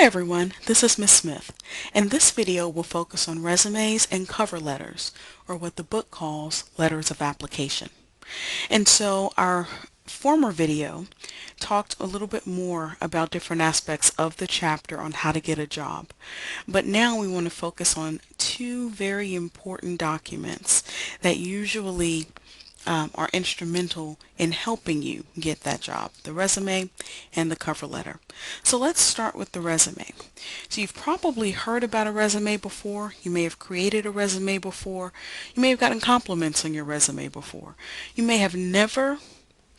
Hi everyone, this is Miss Smith, and this video will focus on resumes and cover letters, or what the book calls letters of application. And so our former video talked a little bit more about different aspects of the chapter on how to get a job. But now we want to focus on two very important documents that usually are instrumental in helping you get that job, the resume and the cover letter. So let's start with the resume. So you've probably heard about a resume before. You may have created a resume before. You may have gotten compliments on your resume before. You may have never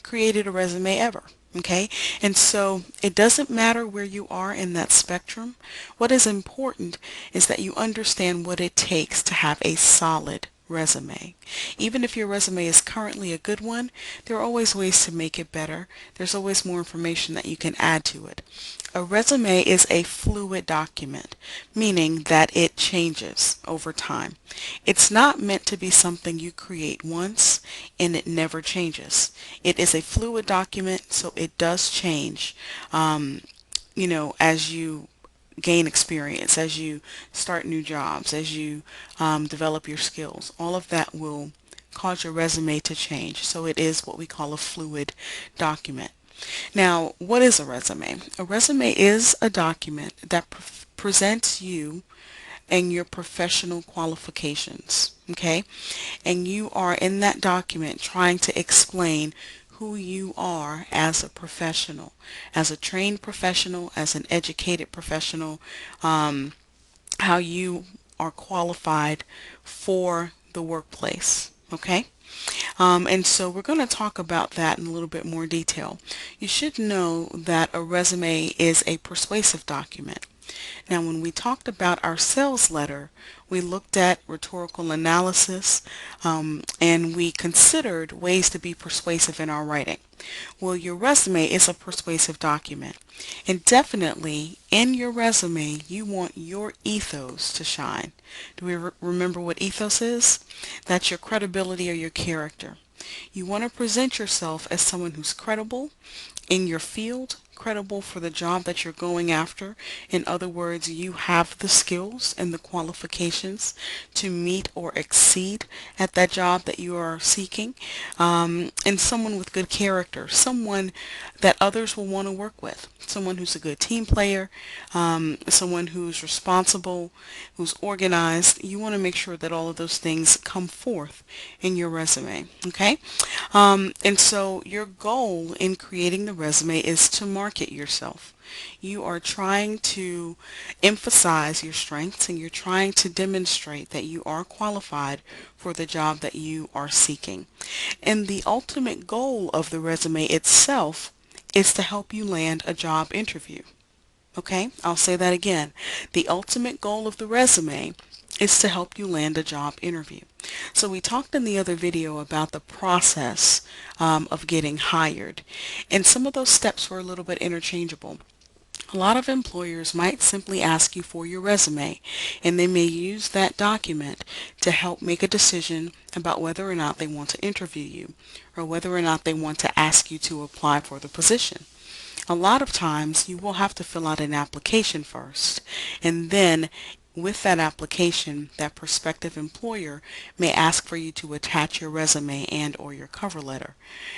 created a resume ever. Okay, and so it doesn't matter where you are in that spectrum. What is important is that you understand what it takes to have a solid resume. Even if your resume is currently a good one, there are always ways to make it better. There's always more information that you can add to it. A resume is a fluid document, meaning that it changes over time. It's not meant to be something you create once and it never changes. It is a fluid document, so it does change, as you gain experience, as you start new jobs, as you develop your skills. All of that will cause your resume to change. So it is what we call a fluid document. Now, what is a resume? A resume is a document that presents you and your professional qualifications, okay? And you are in that document trying to explain who you are as a professional, as a trained professional, as an educated professional, how you are qualified for the workplace, okay? And so we're going to talk about that in a little bit more detail. You should know that a resume is a persuasive document. Now, when we talked about our sales letter, we looked at rhetorical analysis, and we considered ways to be persuasive in our writing. Well, your resume is a persuasive document. And definitely, in your resume, you want your ethos to shine. Do we remember what ethos is? That's your credibility or your character. You want to present yourself as someone who's credible in your field, credible for the job that you're going after. In other words, you have the skills and the qualifications to meet or exceed at that job that you are seeking, and someone with good character, someone that others will want to work with, someone who's a good team player, someone who's responsible, who's organized. You want to make sure that all of those things come forth in your resume, okay? And so your goal in creating the resume is to market yourself. You are trying to emphasize your strengths and you're trying to demonstrate that you are qualified for the job that you are seeking. And the ultimate goal of the resume itself is to help you land a job interview. Okay, I'll say that again. The ultimate goal of the resume is to help you land a job interview. So we talked in the other video about the process of getting hired, and some of those steps were a little bit interchangeable. A lot of employers might simply ask you for your resume, and they may use that document to help make a decision about whether or not they want to interview you, or whether or not they want to ask you to apply for the position. A lot of times you will have to fill out an application first, and then with that application, that prospective employer may ask for you to attach your resume and or your cover letter.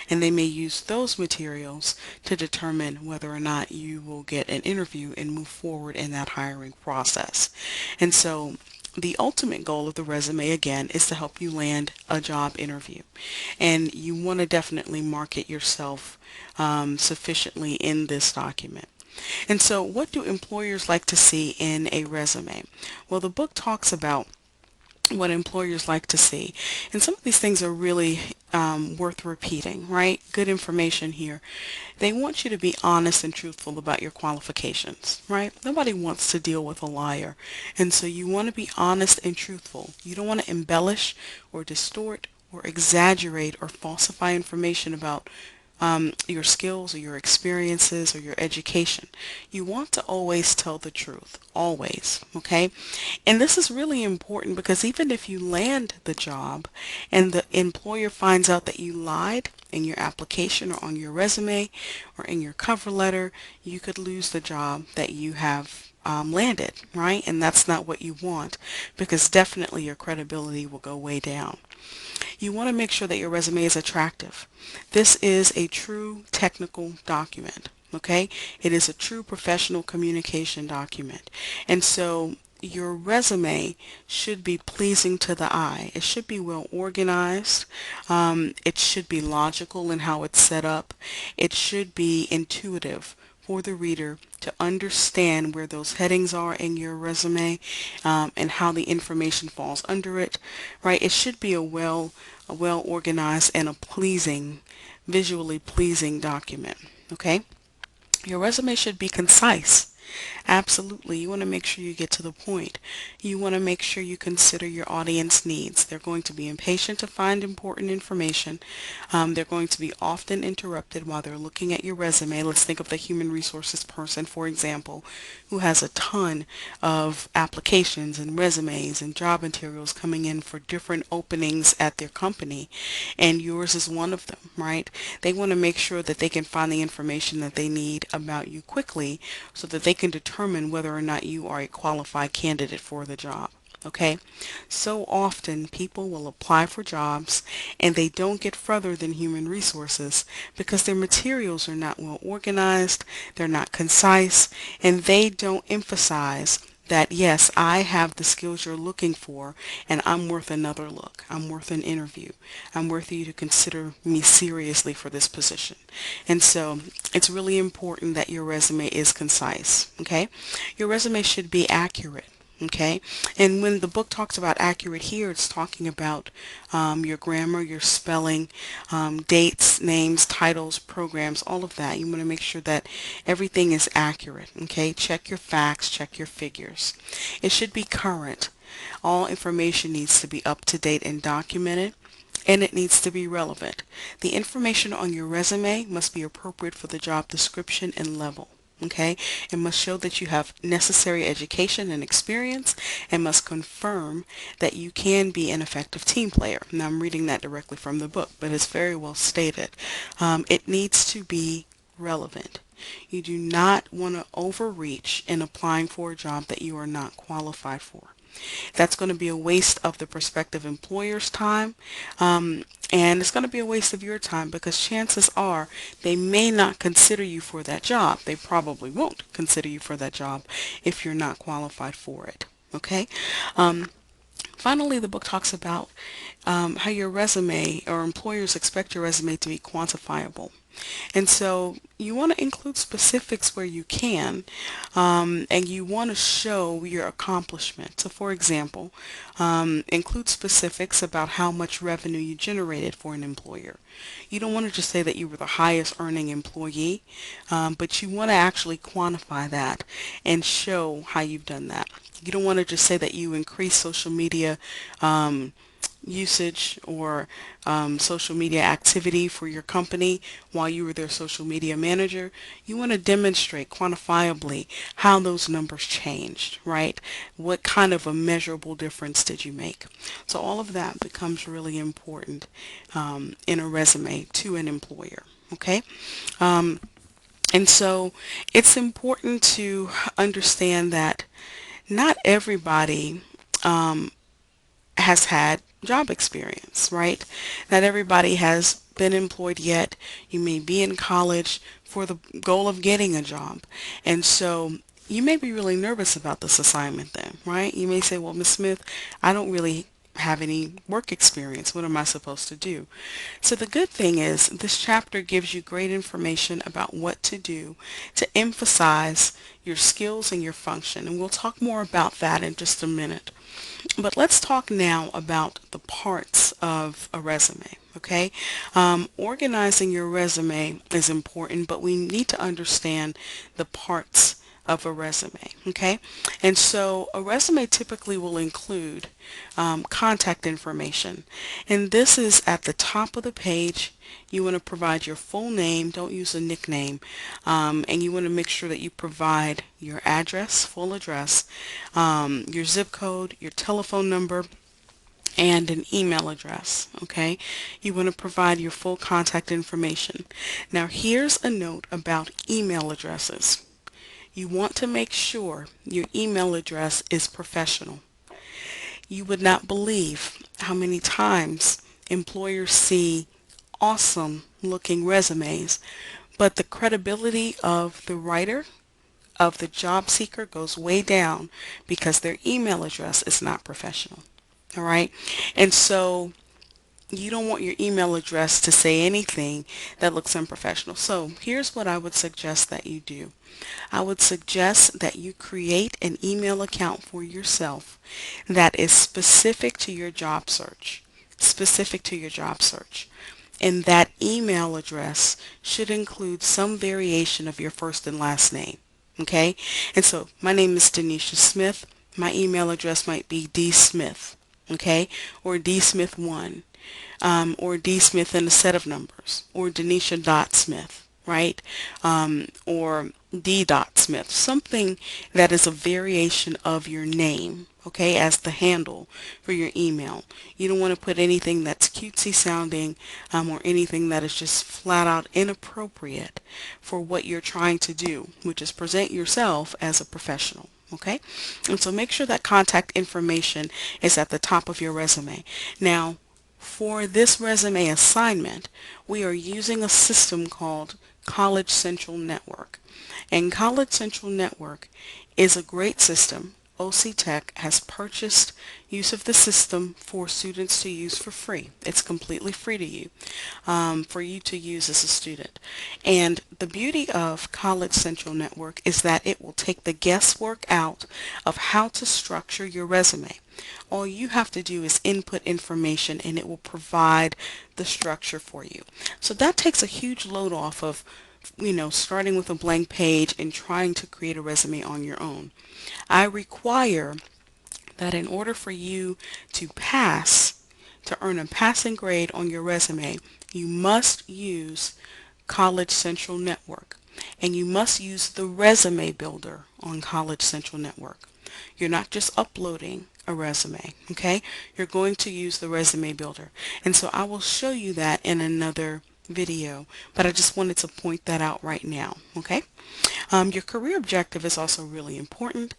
And they may use those materials to determine whether or not you will get an interview and move forward in that hiring process. And so the ultimate goal of the resume, again, is to help you land a job interview. And you want to definitely market yourself sufficiently in this document. And so what do employers like to see in a resume? Well, the book talks about what employers like to see. And some of these things are really worth repeating, right? Good information here. They want you to be honest and truthful about your qualifications, right? Nobody wants to deal with a liar. And so you want to be honest and truthful. You don't want to embellish or distort or exaggerate or falsify information about your skills or your experiences or your education. You want to always tell the truth, always, okay? And this is really important because even if you land the job and the employer finds out that you lied in your application or on your resume or in your cover letter, you could lose the job that you have landed, right? And that's not what you want, because definitely your credibility will go way down. You want to make sure that your resume is attractive. This is a true technical document, okay? It is a true professional communication document. And so your resume should be pleasing to the eye. It should be well organized. It should be logical in how it's set up. It should be intuitive for the reader to understand where those headings are in your resume, and how the information falls under it, right? It should be a well organized and a pleasing, visually pleasing document, okay? Your resume should be concise. Absolutely. You want to make sure you get to the point. You want to make sure you consider your audience needs. They're going to be impatient to find important information. They're going to be often interrupted while they're looking at your resume. Let's think of the human resources person, for example, who has a ton of applications and resumes and job materials coming in for different openings at their company, and yours is one of them, right? They want to make sure that they can find the information that they need about you quickly so that they can determine whether or not you are a qualified candidate for the job. Okay, so often people will apply for jobs and they don't get further than human resources because their materials are not well organized, they're not concise, and they don't emphasize that yes, I have the skills you're looking for and I'm worth another look. I'm worth an interview. I'm worth you to consider me seriously for this position. And so it's really important that your resume is concise, okay? Your resume should be accurate. Okay, and when the book talks about accurate here, it's talking about your grammar, your spelling, dates, names, titles, programs, all of that. You want to make sure that everything is accurate. Okay, check your facts, check your figures. It should be current. All information needs to be up to date and documented, and it needs to be relevant. The information on your resume must be appropriate for the job description and level. Okay, it must show that you have necessary education and experience, and must confirm that you can be an effective team player. Now I'm reading that directly from the book, but it's very well stated. It needs to be relevant. You do not want to overreach in applying for a job that you are not qualified for. That's going to be a waste of the prospective employer's time, and it's going to be a waste of your time because chances are they may not consider you for that job. They probably won't consider you for that job if you're not qualified for it. Okay? Finally, the book talks about how your resume, or employers expect your resume to be quantifiable. And so you want to include specifics where you can, and you want to show your accomplishment. So for example, include specifics about how much revenue you generated for an employer. You don't want to just say that you were the highest earning employee, but you want to actually quantify that and show how you've done that. You don't want to just say that you increased social media usage or social media activity for your company while you were their social media manager. You want to demonstrate quantifiably how those numbers changed, right? What kind of a measurable difference did you make? So all of that becomes really important in a resume to an employer, okay? And so it's important to understand that not everybody has had job experience, right? Not everybody has been employed yet. You may be in college for the goal of getting a job. And so you may be really nervous about this assignment then, right? You may say, well, Ms. Smith, I don't really have any work experience. What am I supposed to do? So the good thing is this chapter gives you great information about what to do to emphasize your skills and your function. And we'll talk more about that in just a minute. But let's talk now about the parts of a resume, okay? Organizing your resume is important, but we need to understand the parts of a resume, okay? And so a resume typically will include contact information, and this is at the top of the page. You want to provide your full name, don't use a nickname, and you want to make sure that you provide your address, full address, your zip code, your telephone number, and an email address. Okay, you want to provide your full contact information. Now here's a note about email addresses. You want to make sure your email address is professional. You would not believe how many times employers see awesome looking resumes, but the credibility of the writer, of the job seeker, goes way down because their email address is not professional. All right. And so you don't want your email address to say anything that looks unprofessional. So here's what I would suggest that you do. I would suggest that you create an email account for yourself that is specific to your job search. Specific to your job search. And that email address should include some variation of your first and last name. Okay? And so my name is Denisha Smith. My email address might be dsmith, okay, or dsmith1, or dsmith in a set of numbers, or Denisha.Smith, right, or d.Smith, something that is a variation of your name, okay, as the handle for your email. You don't want to put anything that's cutesy sounding, or anything that is just flat out inappropriate for what you're trying to do, which is present yourself as a professional. Okay, and so make sure that contact information is at the top of your resume. Now, for this resume assignment, we are using a system called College Central Network. And College Central Network is a great system. OC Tech has purchased use of the system for students to use for free. It's completely free to you, for you to use as a student. And the beauty of College Central Network is that it will take the guesswork out of how to structure your resume. All you have to do is input information and it will provide the structure for you. So that takes a huge load off of starting with a blank page and trying to create a resume on your own. I require that in order for you to pass, to earn a passing grade on your resume, you must use College Central Network, and you must use the resume builder on College Central Network. You're not just uploading a resume, okay? You're going to use the resume builder. And so I will show you that in another video, but I just wanted to point that out right now, okay? Your career objective is also really important.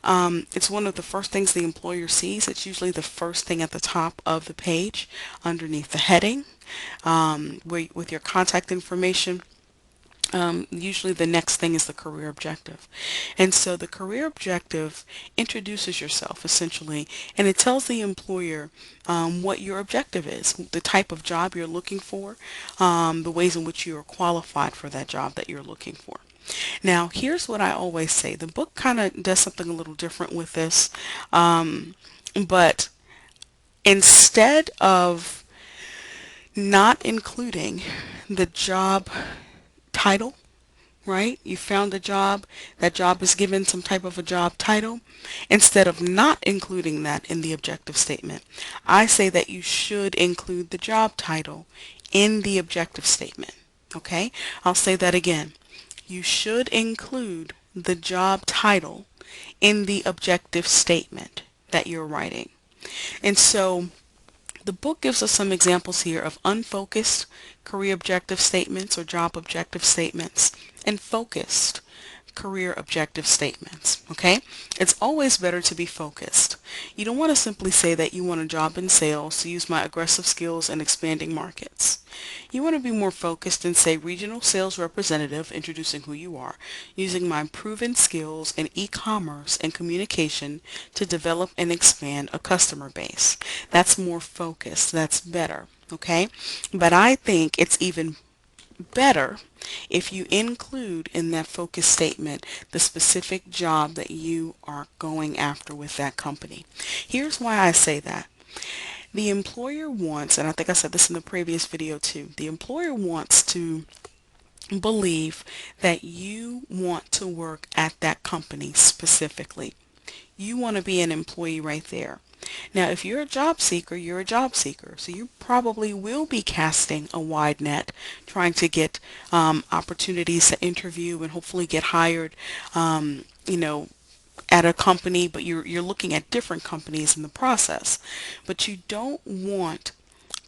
It's one of the first things the employer sees. It's usually the first thing at the top of the page underneath the heading, with your contact information. Usually the next thing is the career objective. And so the career objective introduces yourself essentially, and it tells the employer what your objective is, the type of job you're looking for, the ways in which you are qualified for that job that you're looking for. Now, here's what I always say. The book kind of does something a little different with this, but instead of not including the job title, right? You found a job, that job is given some type of a job title. Instead of not including that in the objective statement, I say that you should include the job title in the objective statement. Okay? I'll say that again. You should include the job title in the objective statement that you're writing. And so the book gives us some examples here of unfocused career objective statements or job objective statements and focused career objective statements. Okay? It's always better to be focused. You don't want to simply say that you want a job in sales, to use my aggressive skills in expanding markets. You want to be more focused and say regional sales representative, introducing who you are, using my proven skills in e-commerce and communication to develop and expand a customer base. That's more focused. That's better. Okay? But I think it's even better if you include in that focus statement the specific job that you are going after with that company. Here's why I say that. The employer wants, and I think I said this in the previous video too, the employer wants to believe that you want to work at that company specifically. You want to be an employee right there. Now, if you're a job seeker, you're a job seeker. So you probably will be casting a wide net, trying to get opportunities to interview and hopefully get hired, at a company, but you're looking at different companies in the process. But you don't want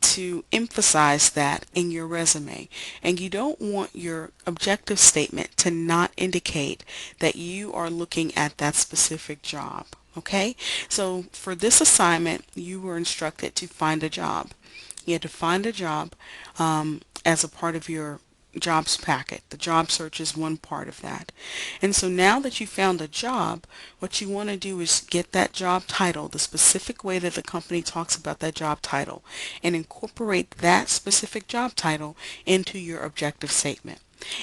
to emphasize that in your resume, and you don't want your objective statement to not indicate that you are looking at that specific job. Okay, so for this assignment, you were instructed to find a job. You had to find a job as a part of your jobs packet. The job search is one part of that. And so now that you found a job, what you want to do is get that job title, the specific way that the company talks about that job title, and incorporate that specific job title into your objective statement.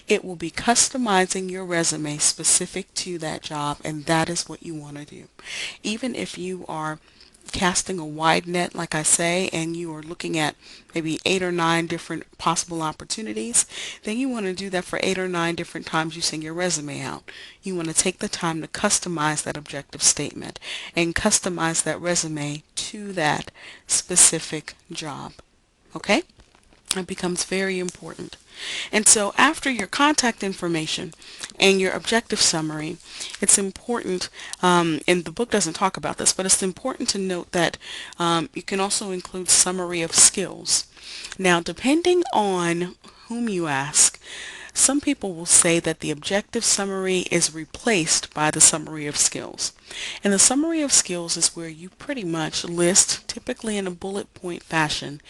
It will be customizing your resume specific to that job, and that is what you want to do. Even if you are casting a wide net, like I say, and you are looking at maybe 8 or 9 different possible opportunities, then you want to do that for 8 or 9 different times you send your resume out. You want to take the time to customize that objective statement and customize that resume to that specific job. Okay? It becomes very important. And so after your contact information and your objective summary, it's important, and the book doesn't talk about this, but it's important to note that you can also include summary of skills. Now, depending on whom you ask, some people will say that the objective summary is replaced by the summary of skills. And the summary of skills is where you pretty much list, typically in a bullet point fashion,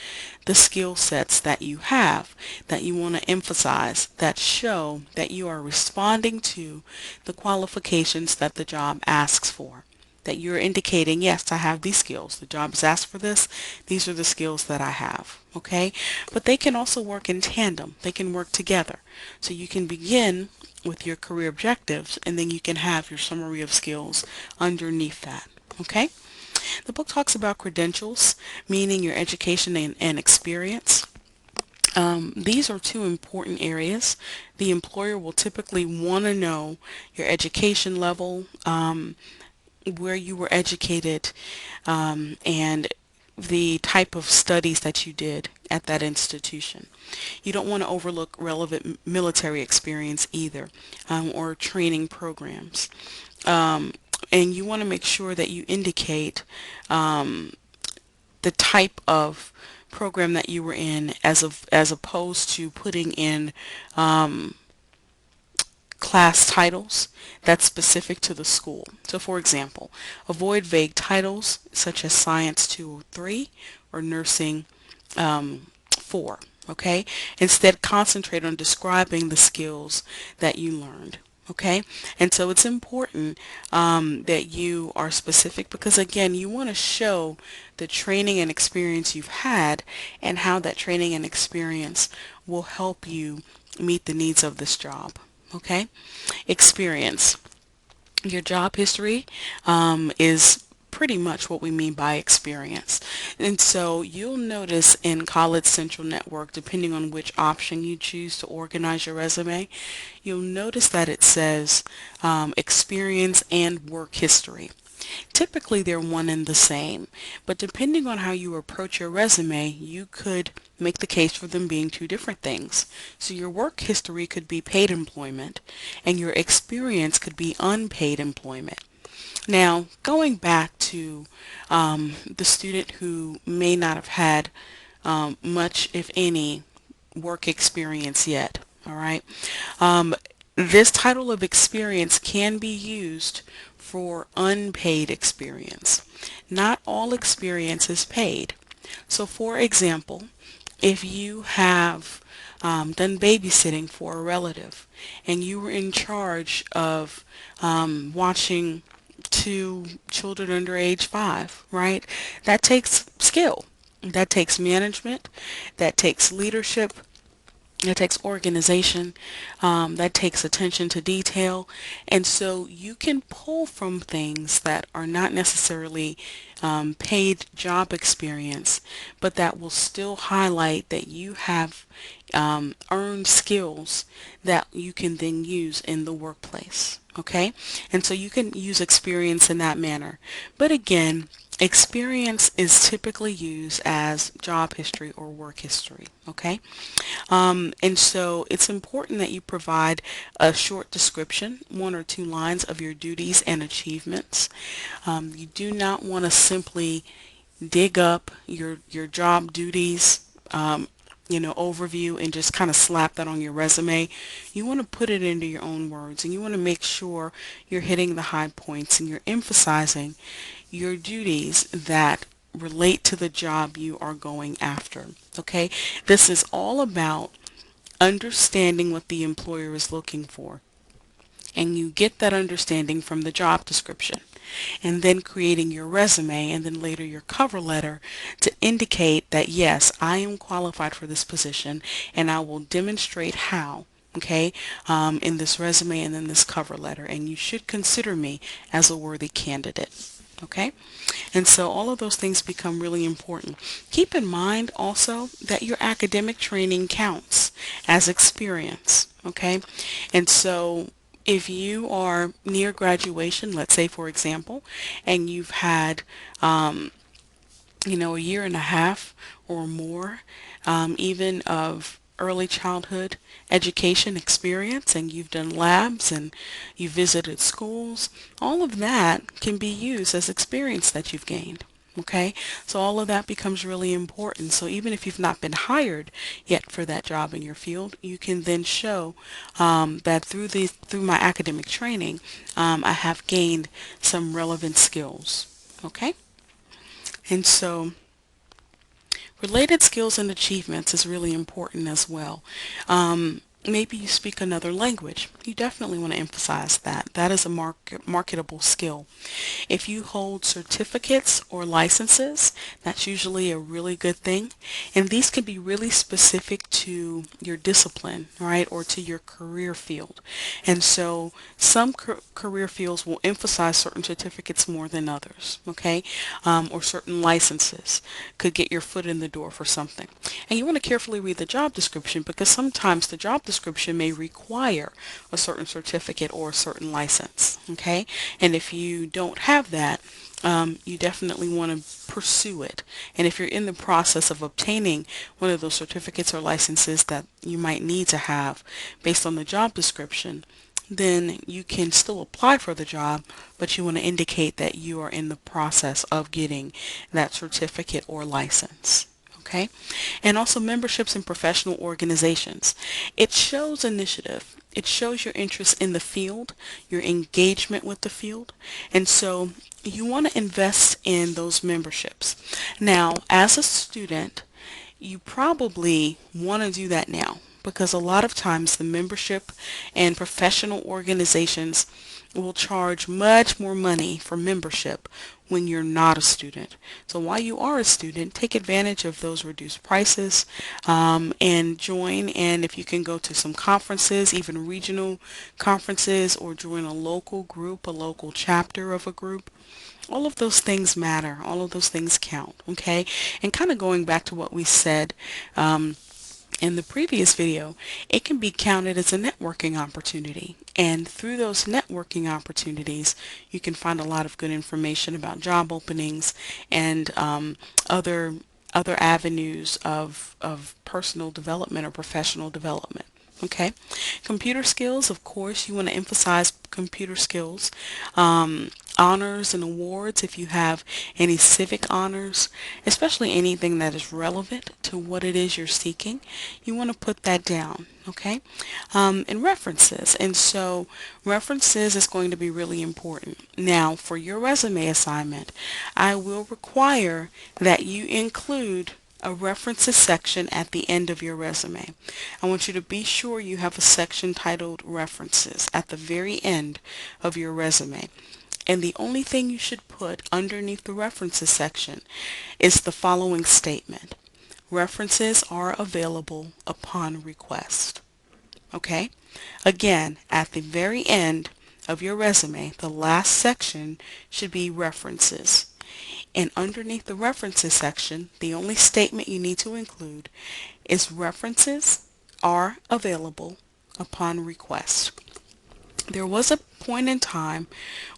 the skill sets that you have, that you want to emphasize, that show that you are responding to the qualifications that the job asks for. That you're indicating, yes, I have these skills. The job has asked for this. These are the skills that I have. Okay? But they can also work in tandem. They can work together. So you can begin with your career objectives, and then you can have your summary of skills underneath that. Okay? The book talks about credentials, meaning your education and experience. These are 2 important areas. The employer will typically want to know your education level, where you were educated, and the type of studies that you did at that institution. You don't want to overlook relevant military experience either, or training programs. And you want to make sure that you indicate the type of program that you were in as opposed to putting in class titles that's specific to the school. So for example, avoid vague titles such as Science 203 or Nursing 4. Okay? Instead, concentrate on describing the skills that you learned. Okay? And so it's important that you are specific, because again, you want to show the training and experience you've had and how that training and experience will help you meet the needs of this job. Okay? Experience. Your job history is pretty much what we mean by experience. And so you'll notice in College Central Network, depending on which option you choose to organize your resume, you'll notice that it says experience and work history. Typically they're one and the same, but depending on how you approach your resume, you could make the case for them being 2 different things. So your work history could be paid employment, and your experience could be unpaid employment. Now, going back to the student who may not have had much, if any, work experience yet, all right? This title of experience can be used for unpaid experience. Not all experience is paid. So for example, if you have done babysitting for a relative and you were in charge of watching 2 children under age 5, right? That takes skill. That takes management. That takes leadership. That takes organization, that takes attention to detail, and so you can pull from things that are not necessarily paid job experience, but that will still highlight that you have earned skills that you can then use in the workplace. Okay? And so you can use experience in that manner. But again, Experience is typically used as job history or work history, okay? And so it's important that you provide a short description, 1 or 2 lines of your duties and achievements. You do not want to simply dig up your job duties, overview and just kind of slap that on your resume. You want to put it into your own words, and you want to make sure you're hitting the high points and you're emphasizing your duties that relate to the job you are going after. Okay? This is all about understanding what the employer is looking for. And you get that understanding from the job description, and then creating your resume and then later your cover letter to indicate that yes, I am qualified for this position and I will demonstrate how, okay, in this resume and then this cover letter, and you should consider me as a worthy candidate. Okay, and so all of those things become really important. Keep in mind also that your academic training counts as experience. Okay, and so if you are near graduation, let's say for example, and you've had a year and a half or more, even of early childhood education experience, and you've done labs and you visited schools, all of that can be used as experience that you've gained. Okay, so all of that becomes really important. So even if you've not been hired yet for that job in your field, you can then show that through my academic training, I have gained some relevant skills. Okay, and so related skills and achievements is really important as well. Maybe you speak another language. You definitely want to emphasize that. That is a marketable skill. If you hold certificates or licenses, that's usually a really good thing. And these can be really specific to your discipline, right, or to your career field. And so some career fields will emphasize certain certificates more than others, okay, or certain licenses could get your foot in the door for something. And you want to carefully read the job description, because sometimes the job description may require a certain certificate or a certain license, okay? And if you don't have that, you definitely want to pursue it. And if you're in the process of obtaining one of those certificates or licenses that you might need to have based on the job description, then you can still apply for the job, but you want to indicate that you are in the process of getting that certificate or license. Okay, and also memberships in professional organizations. It shows initiative. It shows your interest in the field, your engagement with the field, and so you want to invest in those memberships. Now, as a student, you probably want to do that now, because a lot of times the membership and professional organizations will charge much more money for membership when you're not a student. So while you are a student, take advantage of those reduced prices, and join. And if you can go to some conferences, even regional conferences, or join a local group, a local chapter of a group, all of those things matter. All of those things count, okay? And kind of going back to what we said in the previous video, it can be counted as a networking opportunity. And through those networking opportunities, you can find a lot of good information about job openings and other other avenues of personal development or professional development. Okay, computer skills, of course, you want to emphasize computer skills. Honors and awards, if you have any civic honors, especially anything that is relevant to what it is you're seeking, you want to put that down. Okay, and references. And so references is going to be really important. Now, for your resume assignment, I will require that you include a references section at the end of your resume. I want you to be sure you have a section titled references at the very end of your resume. And the only thing you should put underneath the references section is the following statement: references are available upon request. Okay? Again, at the very end of your resume, the last section should be references. And underneath the references section, the only statement you need to include is references are available upon request. There was a point in time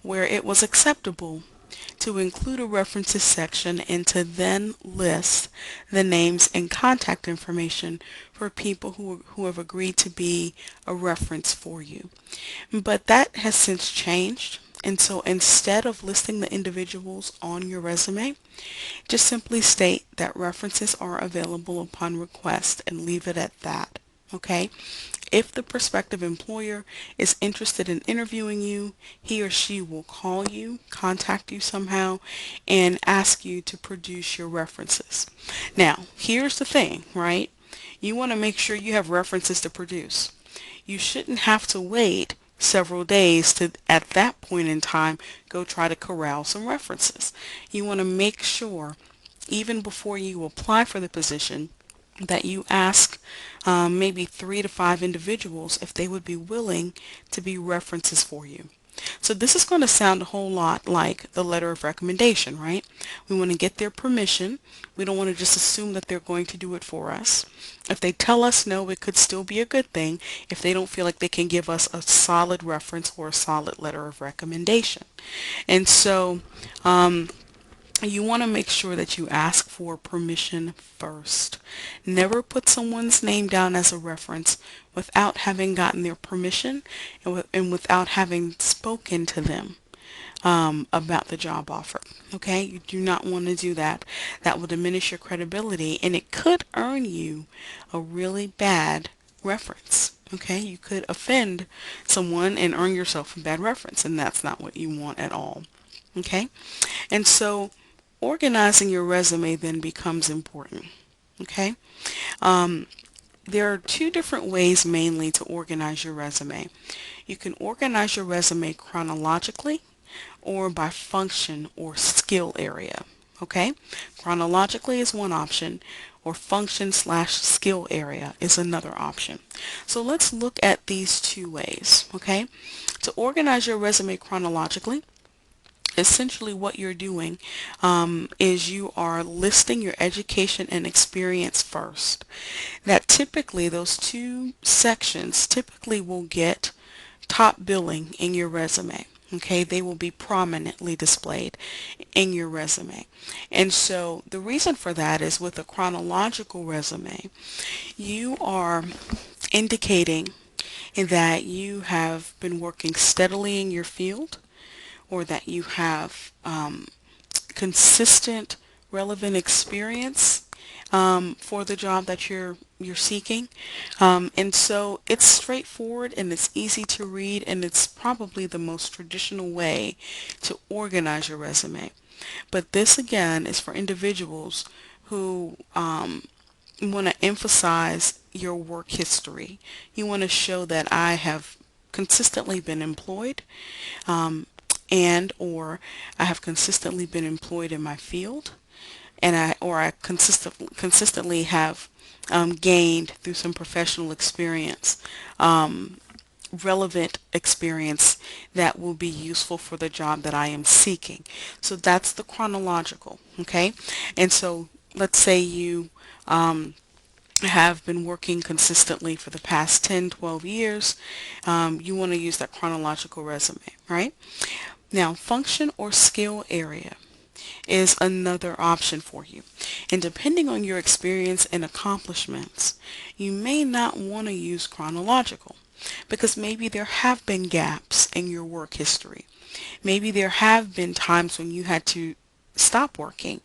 where it was acceptable to include a references section and to then list the names and contact information for people who have agreed to be a reference for you. But that has since changed. And so instead of listing the individuals on your resume, just simply state that references are available upon request and leave it at that. Okay? If the prospective employer is interested in interviewing you, he or she will call you, contact you somehow, and ask you to produce your references. Now, here's the thing, right? You want to make sure you have references to produce. You shouldn't have to wait several days to, at that point in time, go try to corral some references. You want to make sure, even before you apply for the position, that you ask maybe 3 to 5 individuals if they would be willing to be references for you. So this is going to sound a whole lot like the letter of recommendation, right? We want to get their permission. We don't want to just assume that they're going to do it for us. If they tell us no, it could still be a good thing if they don't feel like they can give us a solid reference or a solid letter of recommendation. And so you want to make sure that you ask for permission first. Never put someone's name down as a reference without having gotten their permission and without having spoken to them about the job offer. Okay, you do not want to do that. That will diminish your credibility, and it could earn you a really bad reference. Okay, you could offend someone and earn yourself a bad reference, and that's not what you want at all. Okay, and so organizing your resume then becomes important. Okay, there are 2 different ways mainly to organize your resume. You can organize your resume chronologically or by function or skill area. Okay, chronologically is one option, or function/skill area is another option. So let's look at these 2 ways. Okay, to organize your resume chronologically, essentially what you're doing is you are listing your education and experience first. That typically, those 2 sections typically will get top billing in your resume. Okay, they will be prominently displayed in your resume. And so the reason for that is with a chronological resume, you are indicating that you have been working steadily in your field, or that you have consistent, relevant experience for the job that you're seeking. And so it's straightforward and it's easy to read, and it's probably the most traditional way to organize your resume. But this again is for individuals who want to emphasize your work history. You want to show that I have consistently been employed, and or I have consistently been employed in my field, and I consistently have gained through some professional experience, relevant experience that will be useful for the job that I am seeking. So that's the chronological. Okay, and so let's say you have been working consistently for the past 10, 12 years. You want to use that chronological resume, right? Now, function or skill area is another option for you. And depending on your experience and accomplishments, you may not want to use chronological, because maybe there have been gaps in your work history. Maybe there have been times when you had to stop working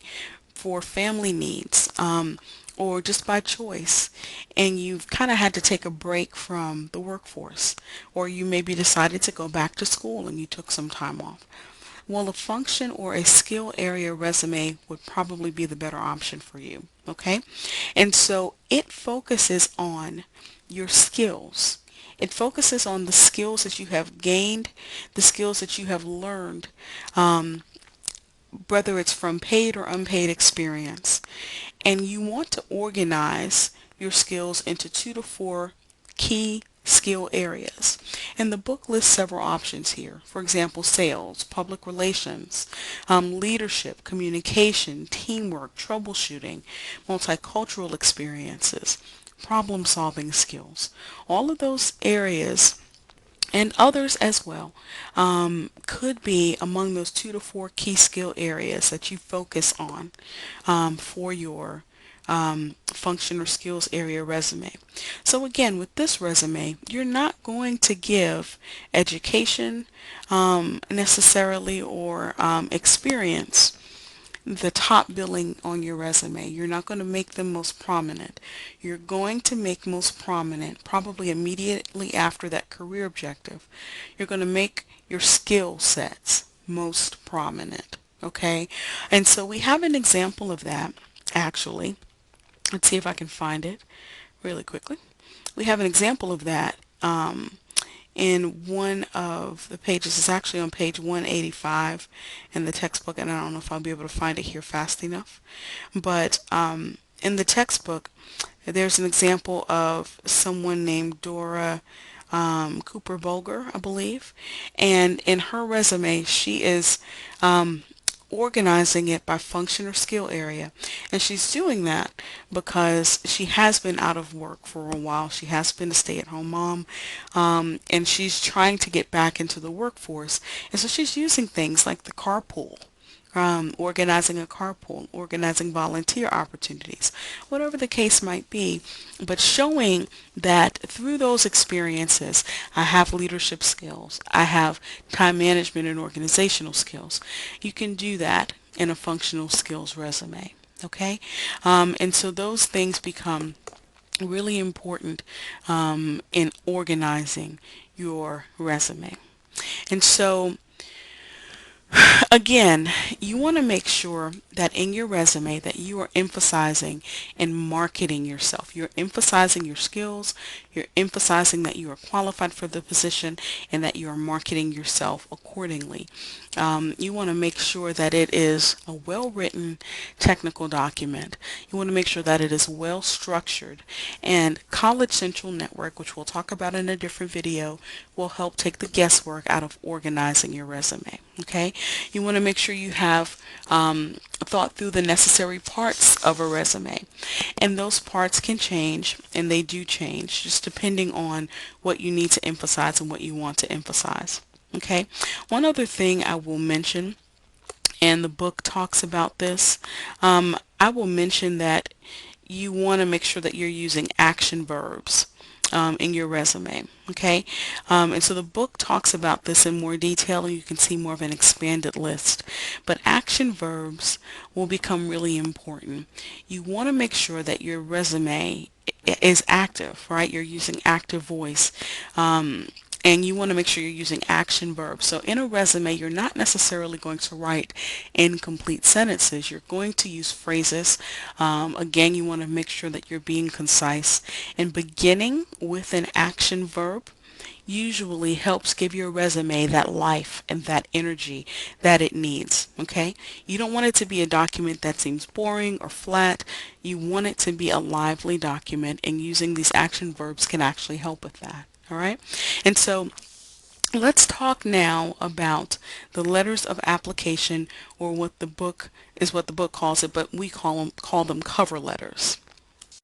for family needs, or just by choice, and you've kind of had to take a break from the workforce, or you maybe decided to go back to school and you took some time off. Well, a function or a skill area resume would probably be the better option for you. Okay, and so it focuses on your skills. It focuses on the skills that you have gained, the skills that you have learned, whether it's from paid or unpaid experience. And you want to organize your skills into 2 to 4 key skill areas. And the book lists several options here. For example, sales, public relations, leadership, communication, teamwork, troubleshooting, multicultural experiences, problem-solving skills. All of those areas and others as well, could be among those 2 to 4 key skill areas that you focus on for your function or skills area resume. So again, with this resume, you're not going to give education necessarily or experience the top billing on your resume. You're not going to make them most prominent. You're going to make most prominent, probably immediately after that career objective, you're going to make your skill sets most prominent. Okay? And so we have an example of that, actually. Let's see if I can find it really quickly. We have an example of that in one of the pages. It's actually on page 185 in the textbook, and I don't know if I'll be able to find it here fast enough. But in the textbook, there's an example of someone named Dora Cooper Bulger, I believe. And in her resume, she is organizing it by function or skill area. And she's doing that because she has been out of work for a while. She has been a stay-at-home mom, and she's trying to get back into the workforce. And so she's using things like the carpool, organizing a carpool, organizing volunteer opportunities, whatever the case might be, but showing that through those experiences, I have leadership skills, I have time management and organizational skills. You can do that in a functional skills resume. Okay, and so those things become really important in organizing your resume. And so again, you want to make sure that in your resume that you are emphasizing and marketing yourself. You're emphasizing your skills, you're emphasizing that you are qualified for the position, and that you are marketing yourself accordingly. You want to make sure that it is a well-written technical document. You want to make sure that it is well structured. And College Central Network, which we'll talk about in a different video, will help take the guesswork out of organizing your resume. Okay? You want to make sure you have thought through the necessary parts of a resume. And those parts can change, and they do change, just depending on what you need to emphasize and what you want to emphasize. Okay? One other thing I will mention, and the book talks about this, I will mention that you want to make sure that you're using action verbs in your resume. Okay, and so the book talks about this in more detail, and you can see more of an expanded list. But action verbs will become really important. You want to make sure that your resume is active, right? You're using active voice. And you want to make sure you're using action verbs. So in a resume, you're not necessarily going to write incomplete sentences. You're going to use phrases. Again, you want to make sure that you're being concise. And beginning with an action verb usually helps give your resume that life and that energy that it needs. Okay? You don't want it to be a document that seems boring or flat. You want it to be a lively document, and using these action verbs can actually help with that. All right? And so let's talk now about the letters of application, or what the book calls it, but we call them cover letters.